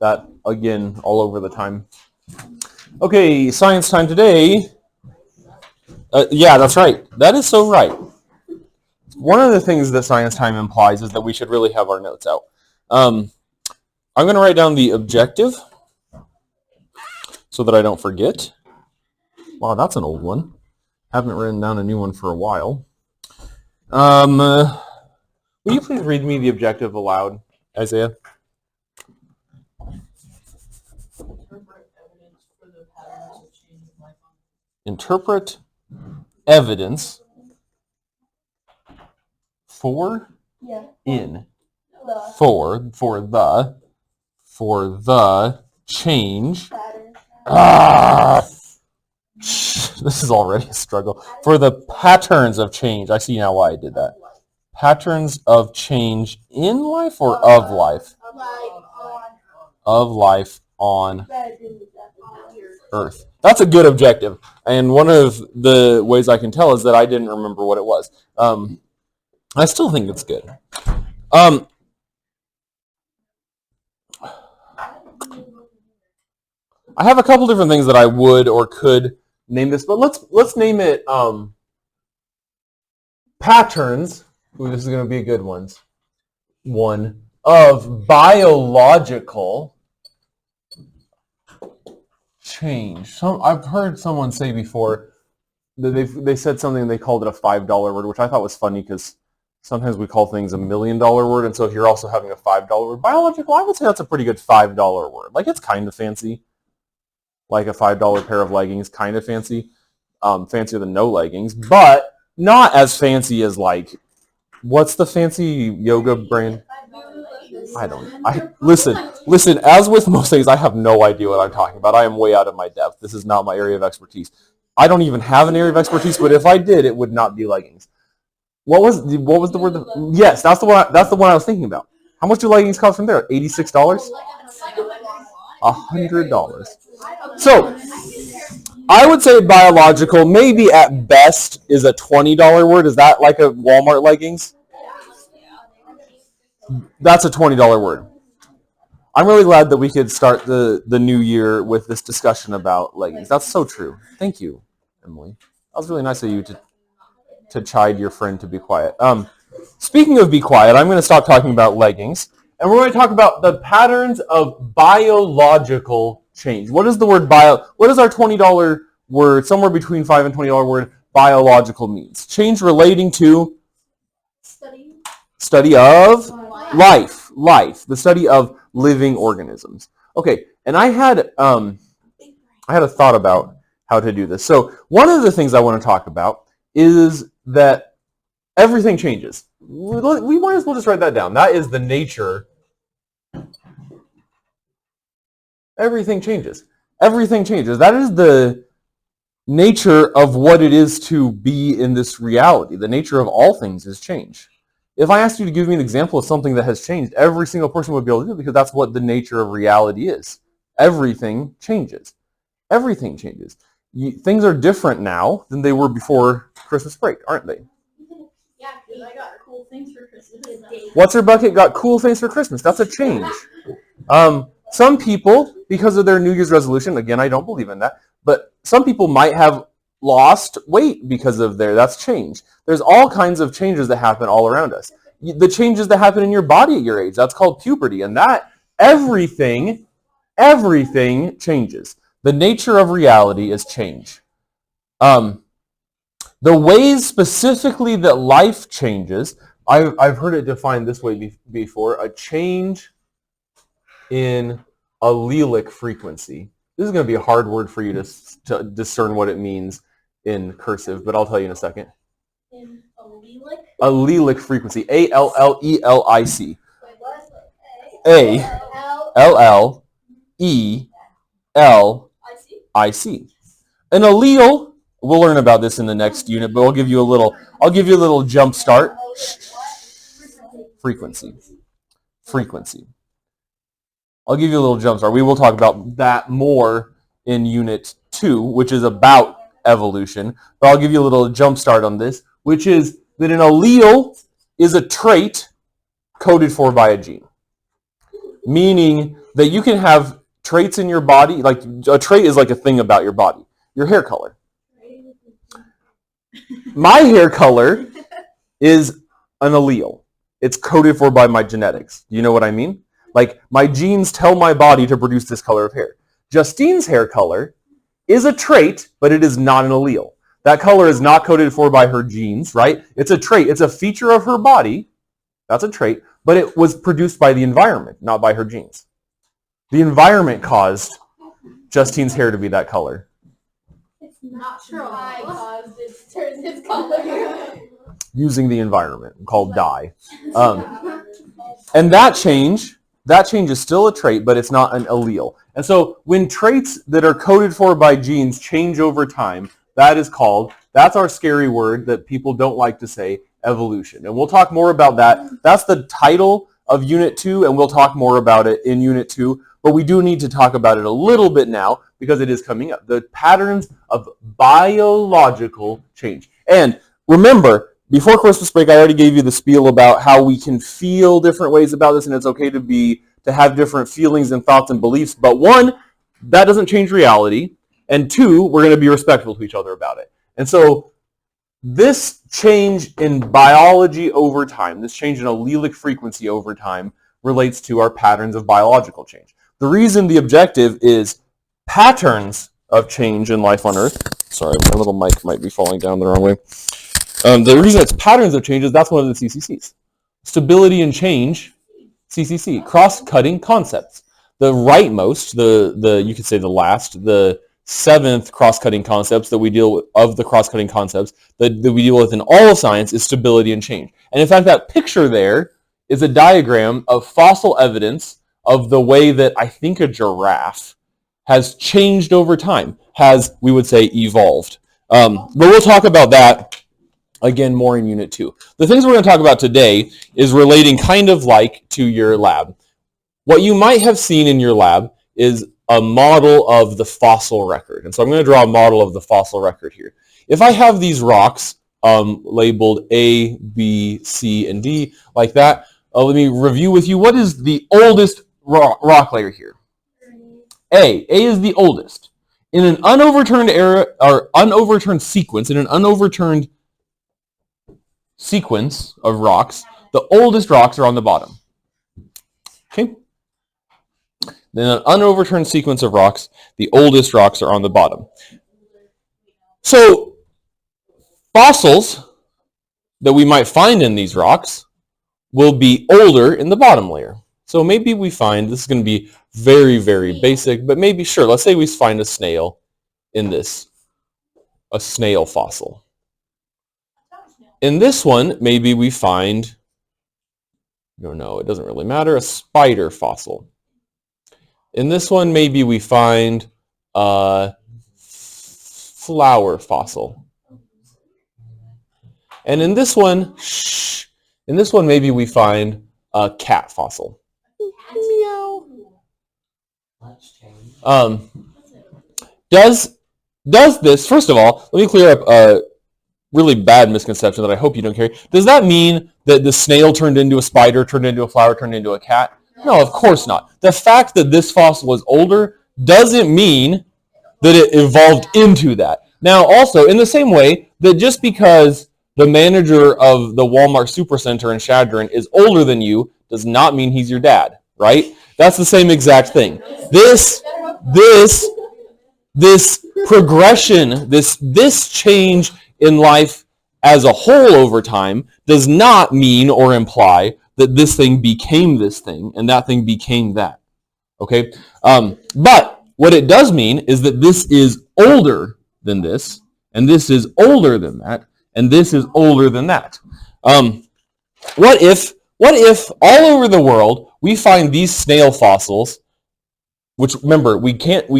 that again all over the time. Okay, science time today. Yeah, that's right. That is so right. One of the things that science time implies is that we should really have our notes out. I'm going to write down the objective so that I don't forget. Wow, that's an old one. Haven't written down a new one for a while. Will you please read me the objective aloud, Isaiah? Interpret evidence for the change. This is already a struggle. For the patterns of change. I see now why I did that. Patterns of change in life or of life? Of life on Earth. That's a good objective. And one of the ways I can tell is that I didn't remember what it was. I still think it's good. I have a couple different things that I would or could name this, but let's name it patterns. Ooh, this is going to be a good one. One of biological change. I've heard someone say before that they said something, they called it a $5 word, which I thought was funny because sometimes we call things $1 million word, and so if you're also having a $5 word, biological, I would say that's a pretty good $5 word. Like, it's kind of fancy. Like a $5 pair of leggings, kind of fancy. Fancier than no leggings, but not as fancy as, like, what's the fancy yoga brand? Listen, as with most things, I have no idea what I'm talking about. I am way out of my depth. This is not my area of expertise. I don't even have an area of expertise, but if I did, it would not be leggings. What was the word? Yes, that's the one I was thinking about. How much do leggings cost from there? $86? $100. So, I would say biological, maybe at best, is a $20 word. Is that like a Walmart leggings? That's a $20 word. I'm really glad that we could start the new year with this discussion about leggings. That's so true. Thank you, Emily. That was really nice of you to chide your friend to be quiet. Speaking of be quiet, I'm going to stop talking about leggings, and we're going to talk about the patterns of biological change. What is the word what is our $20 word, somewhere between $5 and $20 word, biological means? Change relating to study of life, the study of living organisms. Okay, and I had a thought about how to do this. So one of the things I want to talk about is that everything changes. We might as well just write that down. That is the nature. Everything changes. Everything changes. That is the nature of what it is to be in this reality. The nature of all things is change. If I asked you to give me an example of something that has changed, every single person would be able to do it because that's what the nature of reality is. Everything changes. Everything changes. Things are different now than they were before Christmas break, aren't they? Yeah, because I got cool things for Christmas. What's Her Bucket got cool things for Christmas? That's a change. Some people, because of their New Year's resolution, again, I don't believe in that, but some people might have lost weight because of that's change. There's all kinds of changes that happen all around us. The changes that happen in your body at your age, that's called puberty, and that everything changes. The nature of reality is change. The ways specifically that life changes, I've heard it defined this way before, a change in allelic frequency. This is going to be a hard word for you to discern what it means in cursive, but I'll tell you in a second. In allelic? Allelic frequency. A-L-L-E-L-I-C. A-L-L-E-L-I-C. An allele, we'll learn about this in the next unit, but I'll give you a little jump start. Frequency. I'll give you a little jump start. We will talk about that more in Unit 2, which is about evolution. But I'll give you a little jump start on this, which is that an allele is a trait coded for by a gene. Meaning that you can have traits in your body, like a trait is like a thing about your body. Your hair color. My hair color is an allele. It's coded for by my genetics. You know what I mean? Like my genes tell my body to produce this color of hair. Justine's hair color is a trait, but it is not an allele. That color is not coded for by her genes, right? It's a trait. It's a feature of her body. That's a trait, but it was produced by the environment, not by her genes. The environment caused Justine's hair to be that color. It's not true. I caused it to turn this color. Using the environment, called dye. And that change is still a trait, but it's not an allele. And so when traits that are coded for by genes change over time, that's our scary word that people don't like to say, evolution. And we'll talk more about that. That's the title of Unit 2, and we'll talk more about it in Unit 2. But we do need to talk about it a little bit now because it is coming up. The patterns of biological change. And remember, before Christmas break, I already gave you the spiel about how we can feel different ways about this, and it's okay to have different feelings and thoughts and beliefs. But one, that doesn't change reality. And two, we're going to be respectful to each other about it. And so this change in biology over time, this change in allelic frequency over time, relates to our patterns of biological change. The reason the objective is patterns of change in life on Earth. Sorry, my little mic might be falling down the wrong way. The reason it's patterns of change is that's one of the CCCs. Stability and change, CCC, cross-cutting concepts. The rightmost, you could say the last, the seventh cross-cutting concepts that we deal with, of the cross-cutting concepts that we deal with in all of science, is stability and change. And in fact, that picture there is a diagram of fossil evidence of the way that I think a giraffe has changed over time, has, we would say, evolved. But we'll talk about that again more in Unit 2. The things we're going to talk about today is relating kind of like to your lab. What you might have seen in your lab is a model of the fossil record. And so I'm going to draw a model of the fossil record here. If I have these rocks labeled A, B, C, and D like that, let me review with you. What is the oldest rock layer here? A. A is the oldest. In an unoverturned era, or unoverturned sequence, in an unoverturned sequence of rocks, the oldest rocks are on the bottom. Okay? In an unoverturned sequence of rocks, the oldest rocks are on the bottom. So, fossils that we might find in these rocks will be older in the bottom layer. So maybe we find, this is going to be very, very basic, but maybe, sure, let's say we find a snail in this, a snail fossil. In this one, maybe we find, no, it doesn't really matter, a spider fossil. In this one, maybe we find a flower fossil. And in this one, maybe we find a cat fossil. Meow. Does this, first of all, let me clear up a really bad misconception that I hope you don't carry. Does that mean that the snail turned into a spider, turned into a flower, turned into a cat? No, of course not. The fact that this fossil is older doesn't mean that it evolved into that. Now, also, in the same way that just because the manager of the Walmart Supercenter in Chadron is older than you does not mean he's your dad, right? That's the same exact thing. This progression, this change in life as a whole over time does not mean or imply that this thing became this thing and that thing became that. Okay? But what it does mean is that this is older than this, and this is older than that, and this is older than that. What if all over the world we find these snail fossils, which remember, we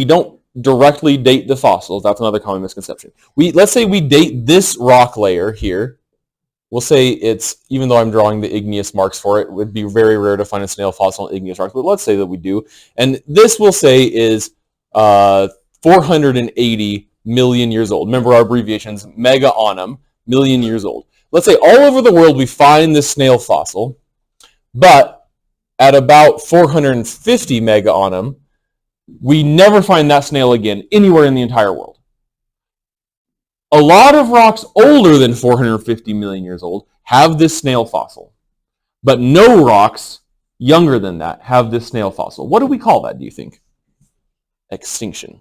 don't directly date the fossils. That's another common misconception. Let's say we date this rock layer here. We'll say it's, even though I'm drawing the igneous marks for it, would be very rare to find a snail fossil in igneous rocks, but let's say that we do. And this we'll say is 480 million years old. Remember our abbreviations, mega annum, million years old. Let's say all over the world we find this snail fossil, but at about 450 mega on them, we never find that snail again anywhere in the entire world. A lot of rocks older than 450 million years old have this snail fossil, but no rocks younger than that have this snail fossil. What do we call that, do you think? Extinction.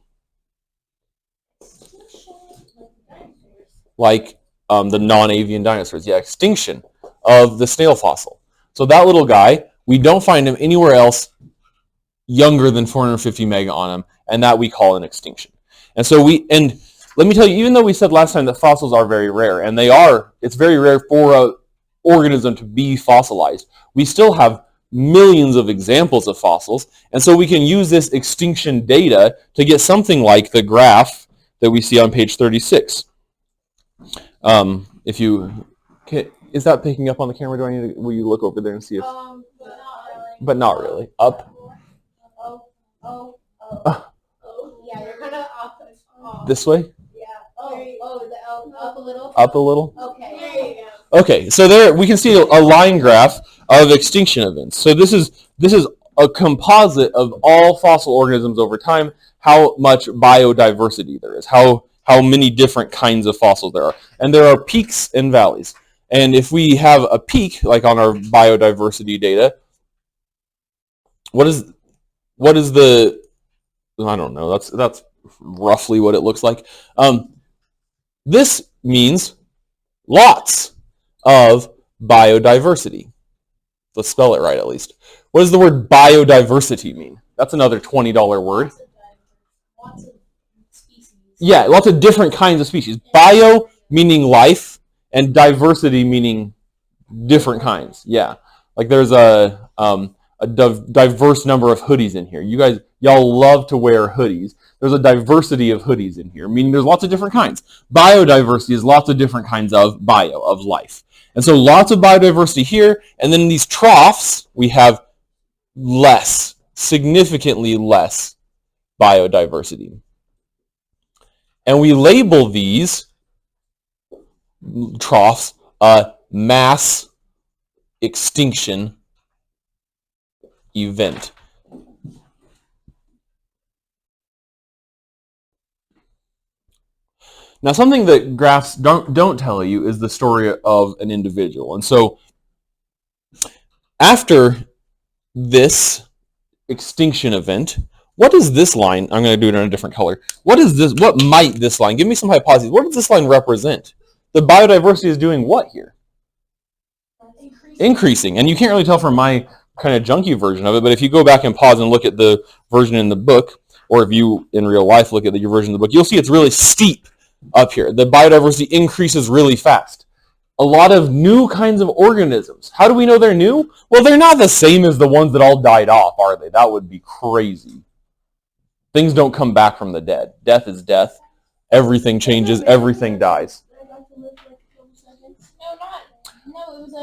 Like the non-avian dinosaurs. Yeah, extinction of the snail fossil. So that little guy, we don't find him anywhere else younger than 450 mega on him, and that we call an extinction. And so and let me tell you, even though we said last time that fossils are very rare, and they are, it's very rare for an organism to be fossilized, we still have millions of examples of fossils, and so we can use this extinction data to get something like the graph that we see on page 36. If you, is that picking up on the camera? Do I need to, will you look over there and see if, but not really. Up. Yeah, you're kind of off. This way? Yeah. Up a little. Up a little? Okay. There you go. Okay, so there we can see a line graph of extinction events. So this is a composite of all fossil organisms over time, how much biodiversity there is, how many different kinds of fossils there are. And there are peaks and valleys. And if we have a peak, like on our biodiversity data, what is the, I don't know, that's roughly what it looks like. This means lots of biodiversity. Let's spell it right at least. What does the word biodiversity mean? That's another $20 word. Lots of species. Yeah, lots of different kinds of species. Bio meaning life, and diversity meaning different kinds. Yeah, like there's a diverse number of hoodies in here. Y'all love to wear hoodies. There's a diversity of hoodies in here, meaning there's lots of different kinds. Biodiversity is lots of different kinds of life. And so lots of biodiversity here, and then in these troughs, we have significantly less biodiversity. And we label these troughs mass extinction event. Now, something that graphs don't tell you is the story of an individual. And so after this extinction event, what is this line? I'm going to do it in a different color. What is this? What might this line? Give me some hypotheses. What does this line represent? The biodiversity is doing what here? Increasing. And you can't really tell from my kind of junky version of it, but if you go back and pause and look at the version in the book, or if you in real life look at your version of the book, you'll see it's really steep up here. The biodiversity increases really fast. A lot of new kinds of organisms. How do we know they're new? Well, they're not the same as the ones that all died off, are they? That would be crazy. Things don't come back from the dead. Death is death. Everything changes. Everything dies.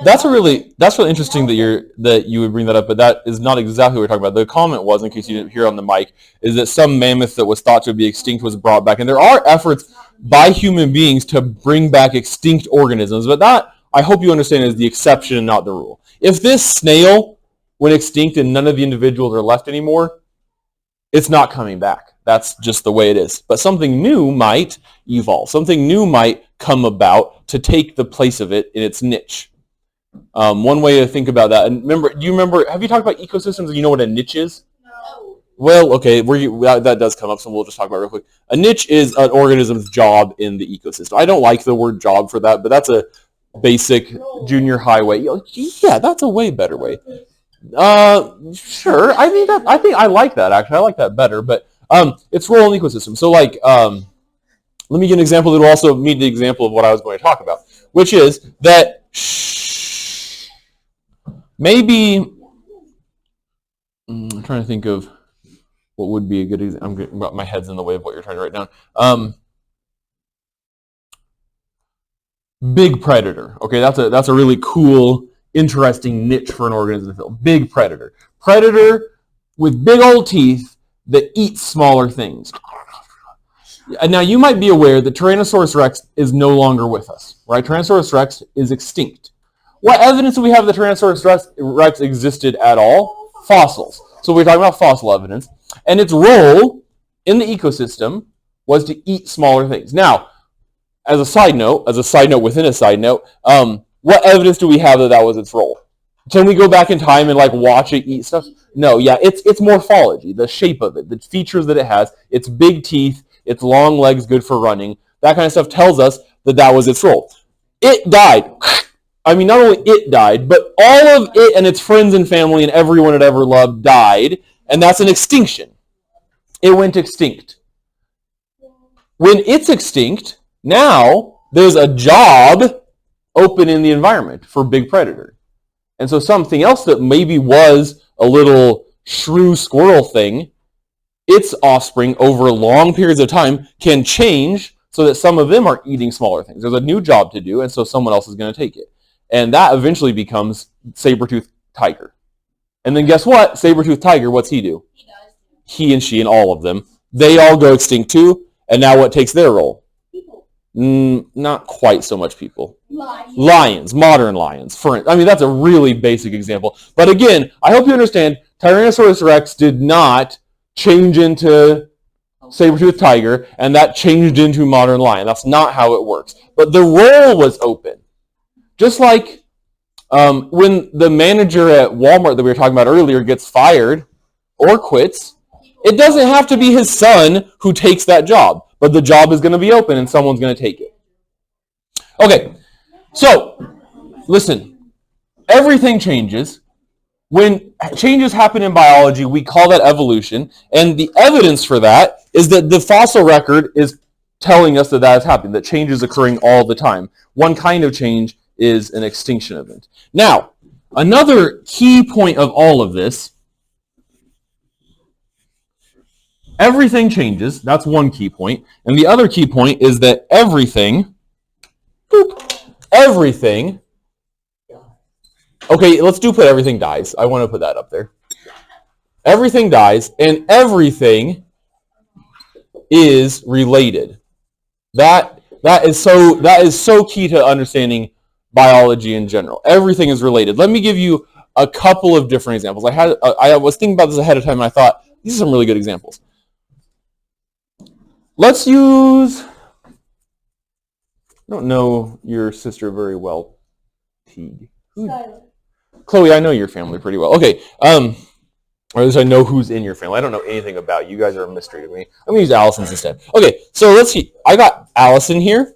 That's really interesting that you would bring that up, but that is not exactly what we're talking about. The comment was, in case you didn't hear on the mic, is that some mammoth that was thought to be extinct was brought back, and there are efforts by human beings to bring back extinct organisms, but that, I hope you understand, is the exception and not the rule. If this snail went extinct and none of the individuals are left anymore, it's not coming back. That's just the way it is. But something new might evolve. Something new might come about to take the place of it in its niche. One way to think about that, and have you talked about ecosystems and you know what a niche is? No. Well, okay, that does come up, so we'll just talk about it real quick. A niche is an organism's job in the ecosystem. I don't like the word job for that, but that's a basic junior high way. Yeah, that's a way better way. Sure. I think I like that, actually. I like that better, but it's role in the ecosystem. So like, let me give an example that will also meet the example of what I was going to talk about, which is that maybe, I'm trying to think of what would be a good example. My head's in the way of what you're trying to write down. Big predator. Okay, that's a really cool, interesting niche for an organism to fill. Big predator. Predator with big old teeth that eat smaller things. Now, you might be aware that Tyrannosaurus rex is no longer with us, right? Tyrannosaurus rex is extinct. What evidence do we have that Tyrannosaurus rex existed at all? Fossils. So we're talking about fossil evidence. And its role in the ecosystem was to eat smaller things. Now, as a side note within a side note, what evidence do we have that was its role? Can we go back in time and like watch it eat stuff? No, yeah, it's morphology, the shape of it, the features that it has, its big teeth, its long legs, good for running. That kind of stuff tells us that was its role. It died. I mean, not only it died, but all of it and its friends and family and everyone it ever loved died, and that's an extinction. It went extinct. When it's extinct, now there's a job open in the environment for big predator. And so something else that maybe was a little shrew squirrel thing, its offspring over long periods of time can change so that some of them are eating smaller things. There's a new job to do, and so someone else is going to take it. And that eventually becomes saber-toothed tiger. And then guess what? Saber-toothed tiger, what's he do? He does. He and she and all of them, they all go extinct too. And now what takes their role? People. Not quite so much people. Lions. Lions, modern lions. That's a really basic example. But again, I hope you understand, Tyrannosaurus rex did not change into saber-toothed tiger, and that changed into modern lion. That's not how it works. But the role was open. Just like when the manager at Walmart that we were talking about earlier gets fired or quits, it doesn't have to be his son who takes that job, but the job is going to be open and someone's going to take it. Okay, so listen, everything changes. When changes happen in biology, we call that evolution, and the evidence for that is that the fossil record is telling us that is happening, that change is occurring all the time. One kind of change is an extinction event. Now, another key point of all of this, everything changes. That's one key point. And the other key point is that everything, okay, let's put everything dies. I want to put that up there. Everything dies, and everything is related. That is so key to understanding biology in general. Everything is related. Let me give you a couple of different examples. I was thinking about this ahead of time, and I thought these are some really good examples. Let's use. I don't know your sister very well, Teague. Chloe, I know your family pretty well. Okay, or at least I know who's in your family. I don't know anything about you. You guys are a mystery to me. I'm going to use Allison's instead. Okay, so let's see. I got Allison here.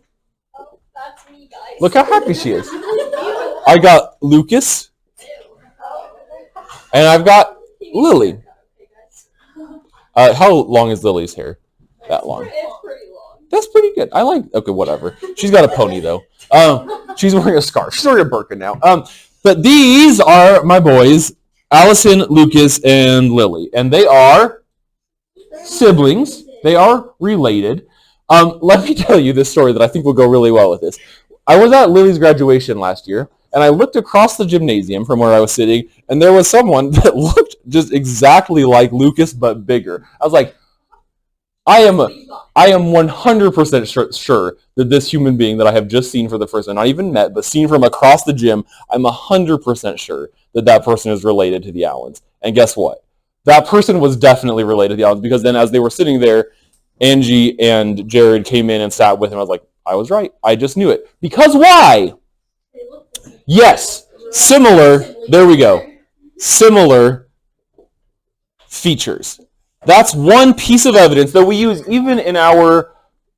Oh, that's me, guys. Look how happy she is. I got Lucas. And I've got Lily. How long is Lily's hair? That long. It's pretty long. That's pretty good. I like. Okay, whatever. She's got a pony though. She's wearing a scarf. She's wearing a burqa now. But these are my boys, Allison, Lucas, and Lily, and they are siblings. They are related. Let me tell you this story that I think will go really well with this. I was at Lily's graduation last year, and I looked across the gymnasium from where I was sitting, and there was someone that looked just exactly like Lucas but bigger. I was like, I am 100% sure that this human being that I have just seen for the first time, not even met, but seen from across the gym, I'm 100% sure that person is related to the Allens. And guess what? That person was definitely related to the Allens, because then as they were sitting there, Angie and Jared came in and sat with him. I was like, I was right. I just knew it. Because why? Yes. Similar. There we go. Similar features. That's one piece of evidence that we use even in our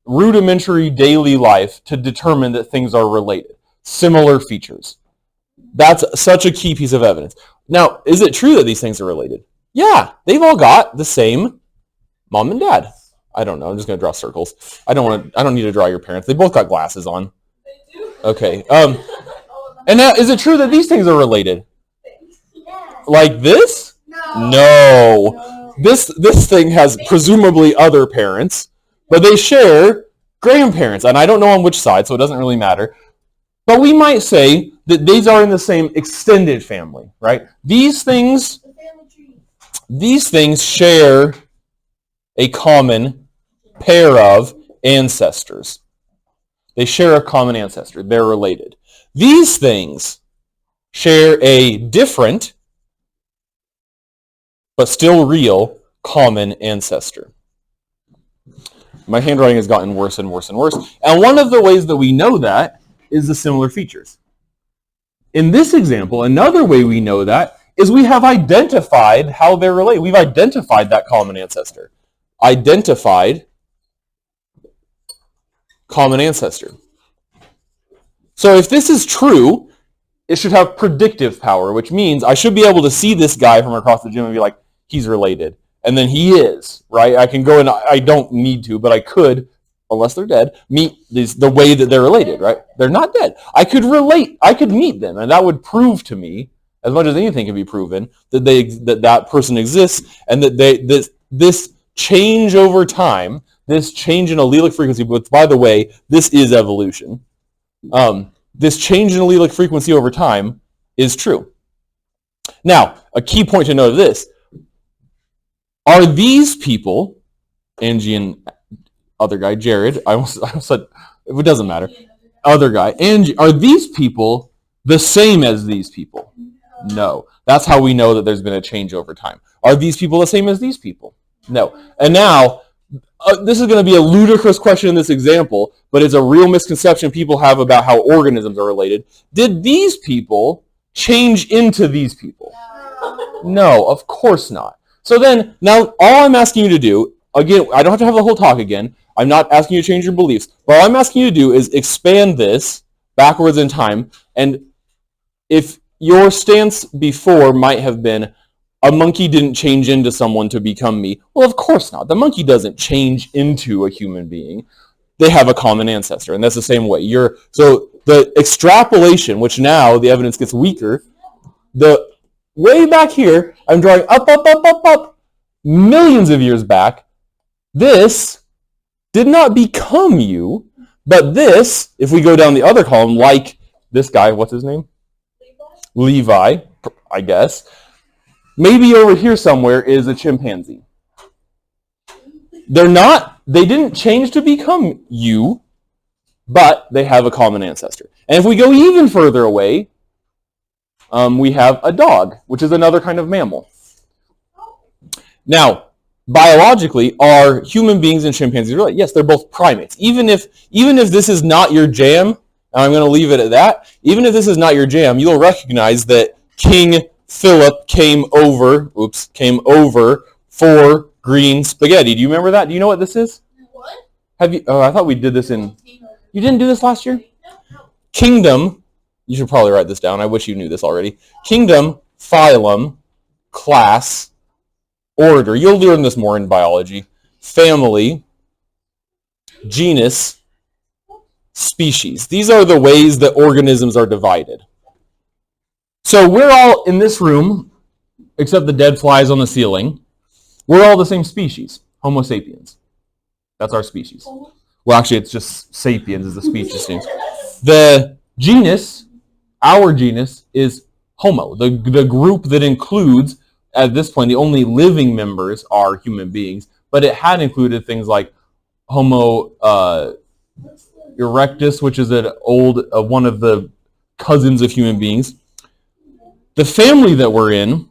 rudimentary daily life to determine that things are related. Similar features. That's such a key piece of evidence. Now, is it true that these things are related? Yeah, they've all got the same mom and dad. I don't know. I'm just going to draw circles. I don't need to draw your parents. They both got glasses on. They do. Okay. And now, is it true that these things are related? Yes. Like this? No. This thing has presumably other parents, but they share grandparents, and I don't know on which side, so it doesn't really matter. But we might say that these are in the same extended family, right? These things share a common pair of ancestors. They share a common ancestor. They're related. These things share a different but still real, common ancestor. My handwriting has gotten worse and worse and worse. And one of the ways that we know that is the similar features. In this example, another way we know that is we have identified how they're related. We've identified that common ancestor. Identified common ancestor. So if this is true, it should have predictive power, which means I should be able to see this guy from across the gym and be like, he's related. And then he is, right? I can go and I don't need to, but I could, unless they're dead, meet the way that they're related, right? They're not dead. I could meet them, and that would prove to me, as much as anything can be proven, that that person exists, and that this change over time, this change in allelic frequency, which, by the way, this is evolution. This change in allelic frequency over time is true. Now, a key point to note of this, are these people, Angie and other guy, Jared, I almost said, it doesn't matter, other guy, Angie, are these people the same as these people? No. That's how we know that there's been a change over time. Are these people the same as these people? No. And now, this is going to be a ludicrous question in this example, but it's a real misconception people have about how organisms are related. Did these people change into these people? No, of course not. So then, now all I'm asking you to do, again, I don't have to have the whole talk again. I'm not asking you to change your beliefs. But all I'm asking you to do is expand this backwards in time. And if your stance before might have been, a monkey didn't change into someone to become me. Well, of course not. The monkey doesn't change into a human being. They have a common ancestor, and that's the same way. So the extrapolation, which now the evidence gets weaker, the way back here, I'm drawing up, millions of years back. This did not become you, but this, if we go down the other column, like this guy, what's his name? Levi, I guess. Maybe over here somewhere is a chimpanzee. They didn't change to become you, but they have a common ancestor. And if we go even further away, we have a dog, which is another kind of mammal. Now, biologically, are human beings and chimpanzees related? Yes, they're both primates. Even if this is not your jam, and I'm going to leave it at that, even if this is not your jam, you'll recognize that King Philip came over for green spaghetti. Do you remember that? Do you know what this is? What? Have you? Oh, I thought we did this in... You didn't do this last year? No. Kingdom, you should probably write this down. I wish you knew this already. Kingdom, phylum, class, order. You'll learn this more in biology. Family, genus, species. These are the ways that organisms are divided. So we're all in this room, except the dead flies on the ceiling. We're all the same species, Homo sapiens. That's our species. Well, actually, it's just sapiens is the species name. The genus, our genus, is Homo, the group that includes, at this point, the only living members are human beings, but it had included things like Homo erectus, which is one of the cousins of human beings. The family that we're in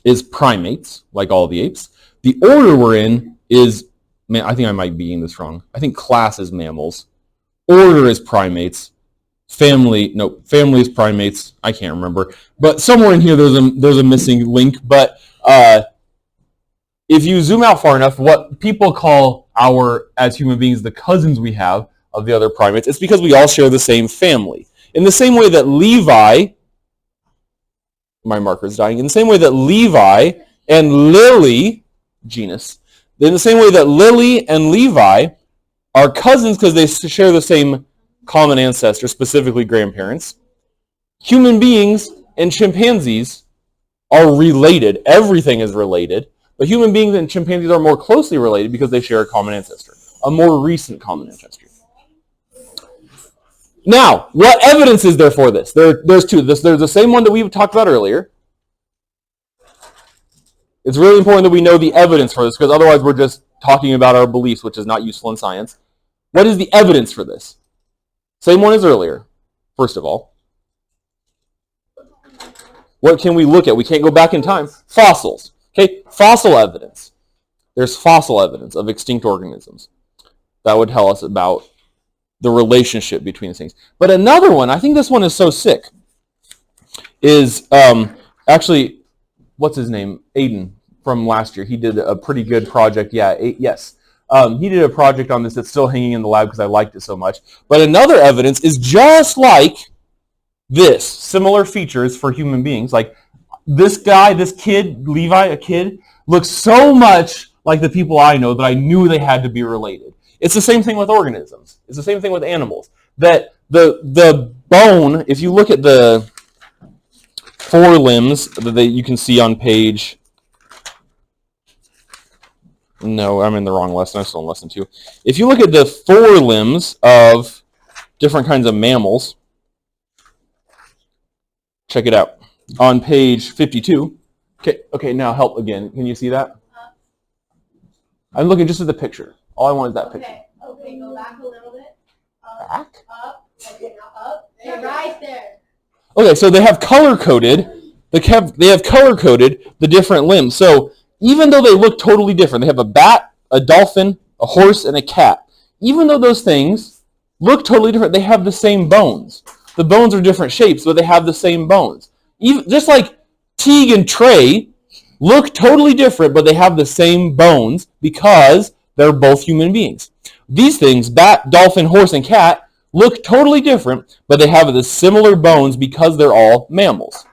is primates, like all the apes. The order we're in is, I think I might be getting this wrong. I think class is mammals. Order is primates. Family is primates. I can't remember. But somewhere in here there's a missing link. But if you zoom out far enough, what people call as human beings, the cousins we have of the other primates, it's because we all share the same family. In the same way that Levi... My marker's dying. In the same way that Levi and Lily, genus, in the same way that Lily and Levi are cousins because they share the same common ancestor, specifically grandparents, human beings and chimpanzees are related. Everything is related, but human beings and chimpanzees are more closely related because they share a common ancestor, a more recent common ancestor. Now, what evidence is there for this? There's two. There's the same one that we talked about earlier. It's really important that we know the evidence for this, because otherwise we're just talking about our beliefs, which is not useful in science. What is the evidence for this? Same one as earlier, first of all. What can we look at? We can't go back in time. Fossils. Okay, fossil evidence. There's fossil evidence of extinct organisms that would tell us about the relationship between these things. But another one, I think this one is so sick, is actually, what's his name? Aiden from last year. He did a pretty good project. Yeah, yes. He did a project on this that's still hanging in the lab because I liked it so much. But another evidence is just like this, similar features for human beings. Like this guy, this kid, Levi, a kid, looks so much like the people I know that I knew they had to be related. It's the same thing with organisms. It's the same thing with animals. That the bone, if you look at the forelimbs that you can see on page... No, I'm in the wrong lesson. I'm still in lesson 2. If you look at the forelimbs of different kinds of mammals, check it out. On page 52. Okay, now help again. Can you see that? I'm looking just at the picture. All I want is that picture. Okay, go back a little bit. Back? Up. Okay, now up. You're right there. Okay, so they have color-coded. They have color-coded the different limbs. So even though they look totally different, they have a bat, a dolphin, a horse, and a cat. Even though those things look totally different, they have the same bones. The bones are different shapes, but they have the same bones. Even just like Teague and Trey look totally different, but they have the same bones because they're both human beings. These things, bat, dolphin, horse, and cat, look totally different, but they have the similar bones because they're all mammals.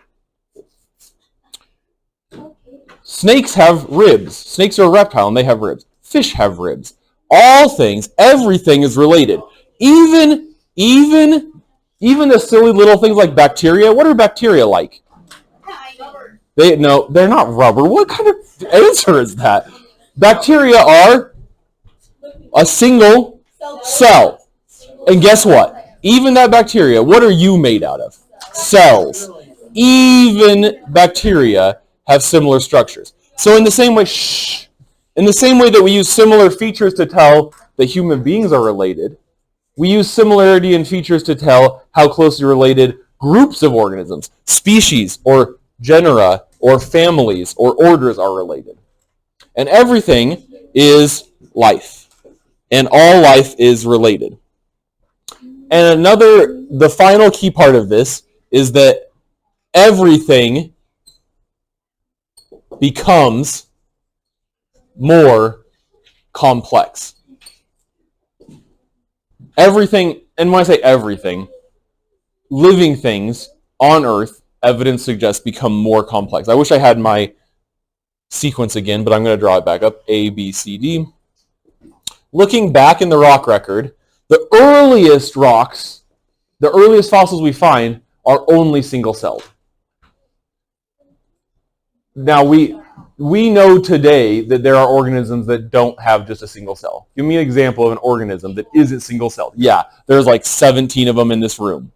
Snakes have ribs. Snakes are a reptile and they have ribs. Fish have ribs. All things, everything is related. Even the silly little things like bacteria. What are bacteria like? They're not rubber. What kind of answer is that? Bacteria are a single cell. And guess what? Even that bacteria, what are you made out of? Cells. Even bacteria have similar structures. So in the same way that we use similar features to tell that human beings are related, we use similarity in features to tell how closely related groups of organisms, species, or genera, or families, or orders are related. And everything is life. And all life is related. And the final key part of this is that everything becomes more complex. Everything, and when I say everything, living things on Earth, evidence suggests, become more complex. I wish I had my sequence again, but I'm going to draw it back up. A, B, C, D. Looking back in the rock record, the earliest rocks, the earliest fossils we find are only single-celled. Now, we know today that there are organisms that don't have just a single cell. Give me an example of an organism that isn't single-celled. Yeah, there's like 17 of them in this room.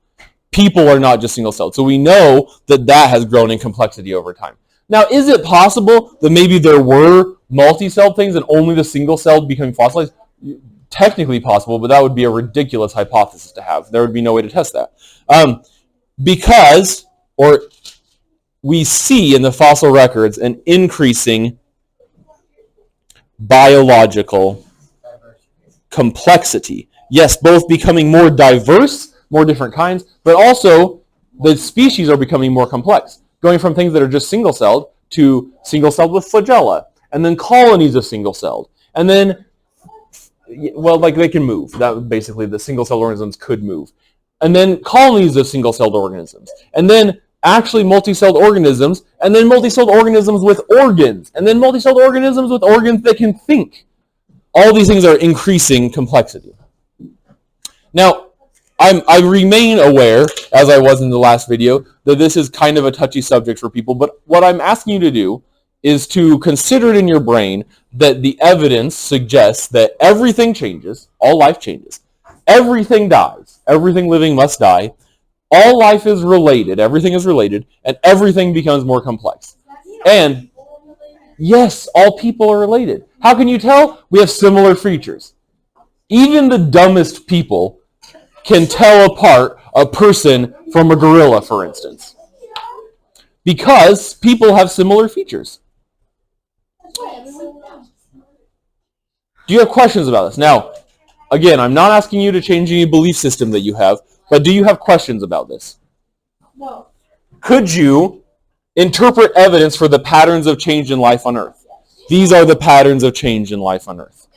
People are not just single-celled. So we know that that has grown in complexity over time. Now, is it possible that maybe there were multi-celled things and only the single-celled becoming fossilized? Technically possible, but that would be a ridiculous hypothesis to have. There would be no way to test that. We see in the fossil records an increasing biological complexity. Yes, both becoming more diverse, more different kinds, but also the species are becoming more complex, going from things that are just single-celled to single-celled with flagella, and then colonies of single-celled, and then, well, like they can move. That basically the single-celled organisms could move, and then colonies of single-celled organisms, and then actually multi-celled organisms, and then multi-celled organisms with organs, and then multi-celled organisms with organs that can think. All these things are increasing complexity. Now, I remain aware, as I was in the last video, that this is kind of a touchy subject for people, but what I'm asking you to do is to consider it in your brain that the evidence suggests that everything changes, all life changes. Everything dies. Everything living must die. All life is related, everything is related, and everything becomes more complex. And yes, all people are related. How can you tell? We have similar features. Even the dumbest people can tell apart a person from a gorilla, for instance, because people have similar features. Do you have questions about this? Now, again, I'm not asking you to change any belief system that you have, but do you have questions about this? No. Could you interpret evidence for the patterns of change in life on earth? These are the patterns of change in life on earth.